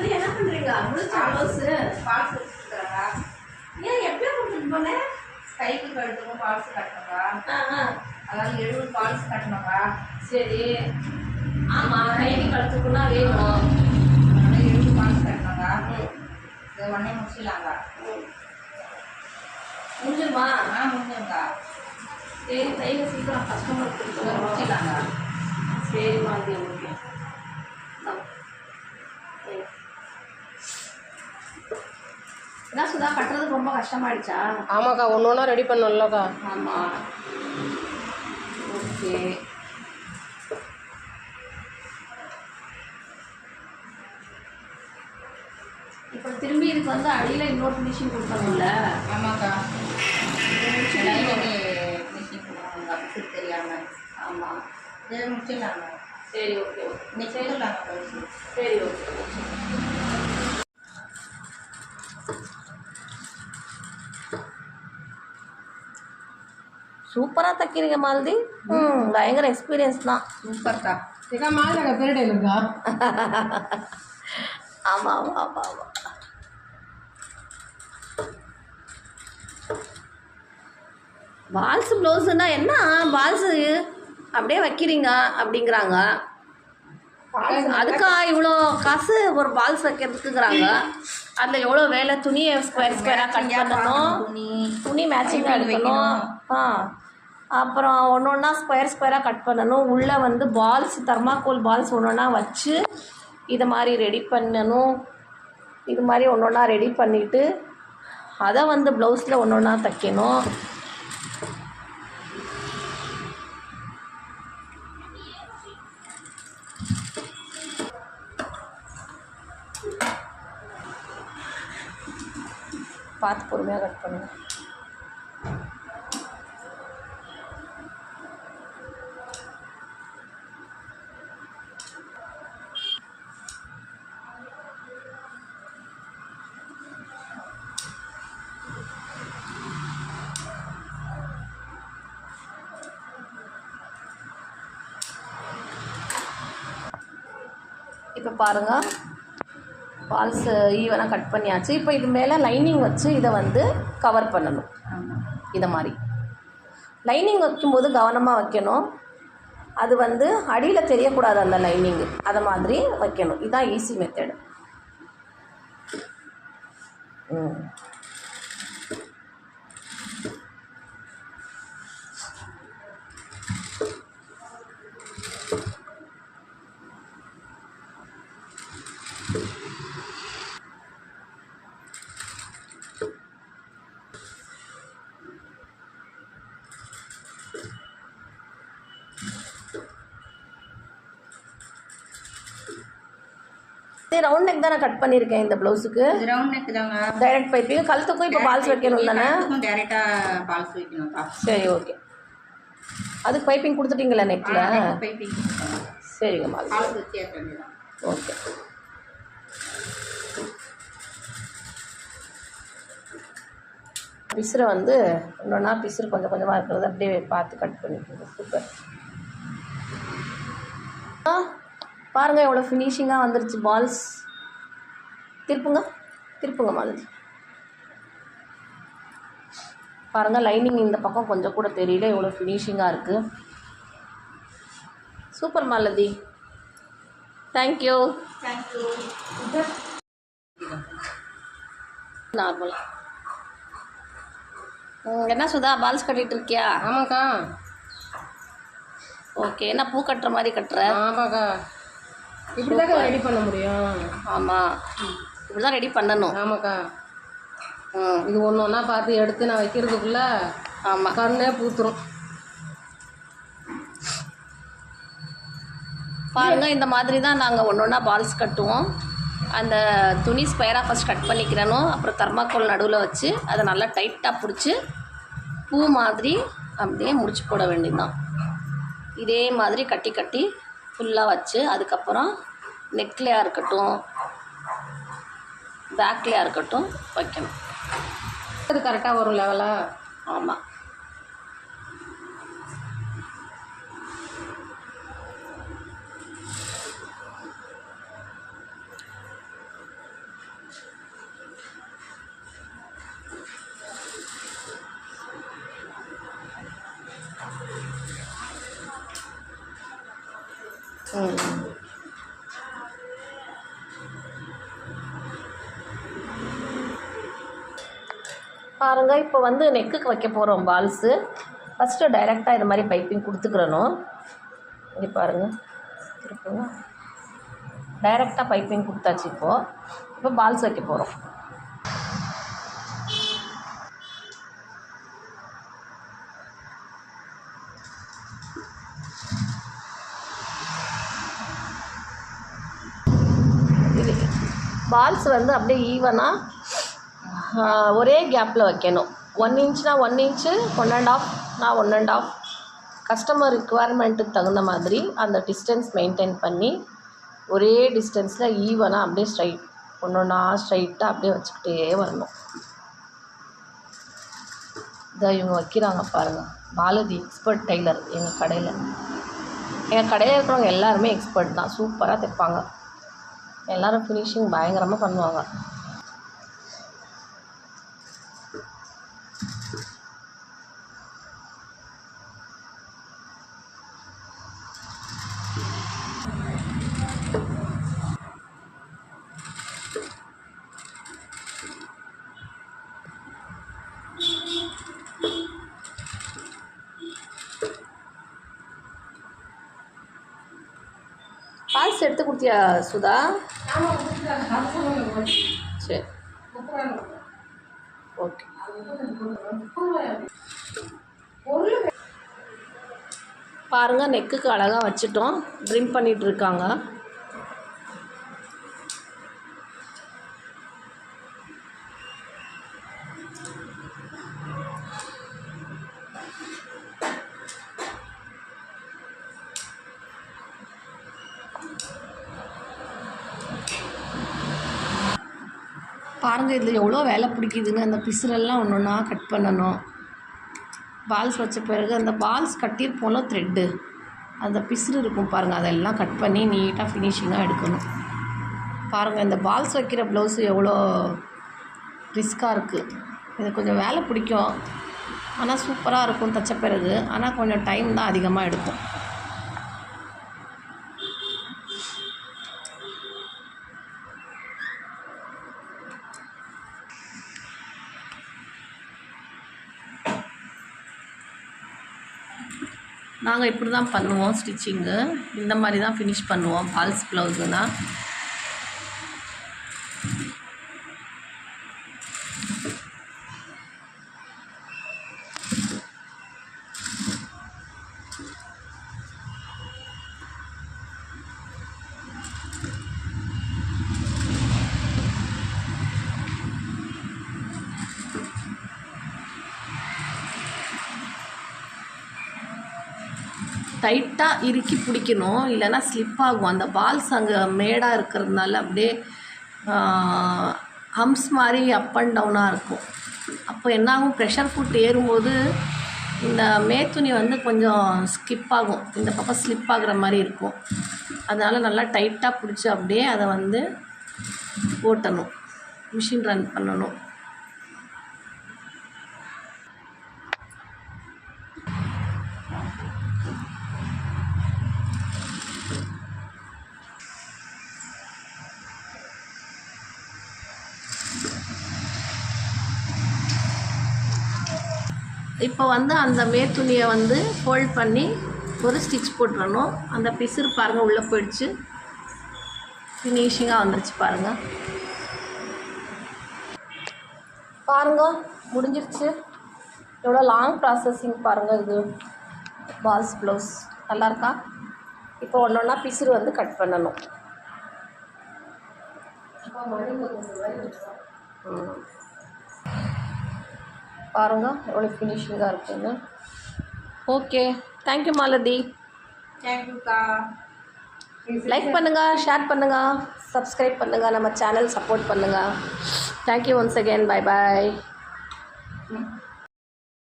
மாலதி என்ன பண்றீங்க? முடிச்ச ப்ளவுஸ் பால்ஸ் வச்சுக்கிறாங்க. ஏன் எப்போ கொடுத்துட்டு போனேன்? கைக்கு கழுத்துக்கும் பால்ஸ் கட்டணுங்க. அதாவது 70 பால்ஸ் கட்டணுங்க. சரி. ஆமாம், கைக்கு கழுத்துக்குன்னா வேணும். அதனால 70 பால்ஸ் கட்டணுங்க. இதை உடனே முடிச்சிடலாங்க. முடிஞ்சுமா? முடிஞ்சுங்க. சரி, தைல சீக்கிரம் கஸ்டமர் கொடுத்து முடிச்சிடலாங்க. சரி மாதிரி ஓகே. என்ன சுதா, கட்டுறதுக்கு ரொம்ப கஷ்டமாயிடுச்சா? ஆமாக்கா, ஒன்று ஒன்றா ரெடி பண்ணணும்லக்கா. ஆமாம். ஓகே. இப்போ திரும்பி இதுக்கு வந்து அடியில் இன்னொரு ஃபினிஷிங் கொடுக்கணும்ல? ஆமாக்கா, ஃபினிஷிங் கொடுக்கணுங்க. தெரியாமல். ஆமாம். இதை முடிச்சிடலாங்க. சரி, ஓகே ஓகே. இன்னைக்கு செய்யலாங்க. சரி, ஓகே. சூப்பராக தைக்கிறீங்க மாலதி. பயங்கர எக்ஸ்பீரியன்ஸ் தான். சூப்பர்க்கா. ஏக்கா மாலக்கா பீரியட் இருக்கா? ஆமாம் ஆமாம் ஆமாம் ஆமாம். பால்ஸ் ப்ளவுஸுன்னா என்ன, பால்ஸு அப்படியே வைக்கிறீங்க அப்படிங்கிறாங்க. அதுக்கா இவ்வளோ காசு ஒரு பால்ஸ் வைக்கிறதுக்குங்கிறாங்க. அதில் எவ்வளோ வேலை, துணியை ஸ்கொயராக கட் பண்ணணும், துணி மேட்சிங்காக எடுக்கணும். அப்புறம் ஒன்று ஒன்றா ஸ்கொயராக கட் பண்ணணும். உள்ளே வந்து பால்ஸ், தர்மாக்கோல் பால்ஸ் ஒன்று ஒன்றா வச்சு இதை மாதிரி ரெடி பண்ணணும். இது மாதிரி ஒன்று ஒன்றா ரெடி பண்ணிவிட்டு அதை வந்து ப்ளவுஸில் ஒன்று ஒன்றா தைக்கணும். பார்த்து பொறுமையாக கட் பண்ணுங்க. இப்போ பாருங்கள், பால்ஸ் ஈவனாக கட் பண்ணியாச்சு. இப்போ இது மேலே லைனிங் வச்சு இதை வந்து கவர் பண்ணணும். இதை மாதிரி லைனிங் வைக்கும்போது கவனமாக வைக்கணும். அது வந்து அடியில் தெரியக்கூடாது அந்த லைனிங்கு, அதை மாதிரி வைக்கணும். இதுதான் ஈஸி மெத்தடு. ரவுண்ட் நெக் தானே கட் பண்ணியிருக்கேன் இந்த ப்ளவுஸுக்கு. ரவுண்ட் நெக் தாங்க. Direct piping. கழுத்துக்கும் இப்போ பால்ஸ் வைக்கணும் தானே? டைரெக்டாக பால்ஸ் வைக்கணும்ப்பா. சரி, ஓகே. அதுக்கு பைப்பிங் கொடுத்துட்டீங்களா நெக்கில்? பைப்பிங். சரிங்க மாதிரி. பால்ஸ் வச்சு ஏற்கனவே. ஓகே. பிசுரை வந்து ஒன்றா பிசுறு கொஞ்சம் கொஞ்சமாக இருக்கிறது அப்படியே பார்த்து கட் பண்ணிக்கோங்க. சூப்பர். பாருங்கள் எவ்வளோ ஃபினிஷிங்காக வந்துருச்சு பால்ஸ். திருப்புங்க மாதிரி. பாருங்கள், லைனிங் இந்த பக்கம் கொஞ்சம் கூட தெரியல, எவ்வளோ ஃபினிஷிங்காக இருக்குது. சூப்பர் மாலதி. தேங்க்யூ. நார்மலாக என்ன சுதா, பால்ஸ் கட்டிகிட்டு இருக்கியா? ஆமாக்கா. ஓகே. என்ன பூ கட்டுற மாதிரி கட்டுற? ஆமாக்கா, இப்படி தான் ரெடி பண்ண முடியும். ஆமாம், இப்படி தான் ரெடி பண்ணணும். ஆமாக்கா. இது ஒன்று ஒன்றா பார்த்து எடுத்து நான் வைக்கிறதுக்குள்ள ஆமாம் கண்ணே பூத்துரும். பாருங்கள், இந்த மாதிரி தான் நாங்கள் ஒன்று ஒன்றா பால்ஸ் கட்டுவோம். அந்த துணி ஸ்கொயராக ஃபஸ்ட் கட் பண்ணிக்கிறணும். அப்புறம் தர்மாக்கோல் நடுவில் வச்சு அதை நல்லா டைட்டாக பிடிச்சி பூ மாதிரி அப்படியே முடிச்சு போட வேண்டியதுதான். இதே மாதிரி கட்டி கட்டி ஃபுல்லாக வச்சு அதுக்கப்புறம் நெக்லையாக இருக்கட்டும், பேக்லையாக இருக்கட்டும் வைக்கணும். அது கரெக்டாக வரும் லெவலாக. ஆமாம். பாருங்கள், இப்போ வந்து நெக்குக்கு வைக்க போகிறோம் பால்ஸு. ஃபஸ்ட்டு டைரெக்டாக இது மாதிரி பைப்பிங் கொடுத்துக்கிறணும். இப்படி பாருங்கள், இருக்குங்க. டைரெக்டாக பைப்பிங் கொடுத்தாச்சு. இப்போ பால்ஸ் வைக்க போகிறோம். பால்ஸ் வந்து அப்படியே ஈவனாக ஒரே கேப்பில் வைக்கணும். 1 இன்ச்னா 1 இன்ச்சு, 1.5னா 1.5. கஸ்டமர் ரிக்குவயர்மெண்ட்டுக்கு தகுந்த மாதிரி அந்த டிஸ்டன்ஸ் மெயின்டைன் பண்ணி ஒரே டிஸ்டன்ஸில் ஈவனாக அப்படியே ஒன்றா ஸ்ட்ரைட்டாக அப்படியே வச்சுக்கிட்டே வரணும். இதை இவங்க வைக்கிறாங்க பாருங்கள். Balaji expert tailor. எங்கள் கடையில் இருக்கிறவங்க எல்லாருமே எக்ஸ்பர்ட் தான். சூப்பராக தைப்பாங்க. எல்லோரும் ஃபினிஷிங் பயங்கரமாக பண்ணுவாங்க. பால்ஸ் எடுத்து கொடுத்தியா சுதா? சரி, ஓகே. பாருங்கள், நெக்குக்கு அழகாக வச்சுட்டோம். ட்ரிம் பண்ணிகிட்டு இருக்காங்க. பாருங்கள், இதில் எவ்வளோ வேலை பிடிக்குதுங்க. அந்த பிசுரெல்லாம் ஒன்று ஒன்றா கட் பண்ணணும். பால்ஸ் வச்ச பிறகு அந்த பால்ஸ் கட்டியிருப்போம்ல த்ரெட்டு, அந்த பிசுறு இருக்கும் பாருங்கள், அதெல்லாம் கட் பண்ணி நீட்டாக ஃபினிஷிங்காக எடுக்கணும். பாருங்கள், இந்த பால்ஸ் வைக்கிற ப்ளவுஸு எவ்வளோ ரிஸ்க்காக இருக்குது. இது கொஞ்சம் வேலை பிடிக்கும், ஆனால் சூப்பராக இருக்கும் தைச்ச பிறகு. ஆனால் கொஞ்சம் டைம் தான் அதிகமாக எடுக்கும். நாங்கள் இப்படி தான் பண்ணுவோம் ஸ்டிச்சிங்கு. இந்த மாதிரி தான் ஃபினிஷ் பண்ணுவோம் பால்ஸ் ப்ளவுஸுனா. டைட்டாக இறுக்கி பிடிக்கணும், இல்லைன்னா ஸ்லிப் ஆகும். அந்த பால்ஸ் அங்கே மேடாக இருக்கிறதுனால அப்படியே ஹம்ஸ் மாதிரி அப் அண்ட் டவுனாக இருக்கும். அப்போ என்னாகும், ப்ரெஷர் ஃபுட் ஏறும்போது இந்த மேத்துணி வந்து கொஞ்சம் ஸ்கிப் ஆகும், இந்த பக்கம் ஸ்லிப் ஆகுற மாதிரி இருக்கும். அதனால் நல்லா டைட்டாக பிடிச்சி அப்படியே அதை வந்து ஓட்டணும், மிஷின் ரன் பண்ணணும். இப்போ வந்து அந்த மேத்துணியை வந்து ஃபோல்ட் பண்ணி ஒரு ஸ்டிச் போட்டுறணும். அந்த பிசுறு பாருங்கள் உள்ளே போயிடுச்சு, ஃபினிஷிங்காக வந்துடுச்சு பாருங்கள். பாருங்கள், முடிஞ்சிருச்சு. எவ்வளோ லாங் ப்ராசஸிங் பாருங்கள். இது பால்ஸ் ப்ளவுஸ் நல்லாயிருக்கா? இப்போ ஒன்று ஒன்றா பிசுறு வந்து கட் பண்ணணும். பாருங்கள் எவ்வளோ ஃபினிஷிங்காக இருக்குங்க. Okay, thank you Malathi. தேங்க்யூக்கா. லைக் பண்ணுங்கள், ஷேர் பண்ணுங்கள், சப்ஸ்கிரைப் பண்ணுங்கள், நம்ம சேனல் சப்போர்ட் பண்ணுங்கள். Thank you once again. பை பாய்.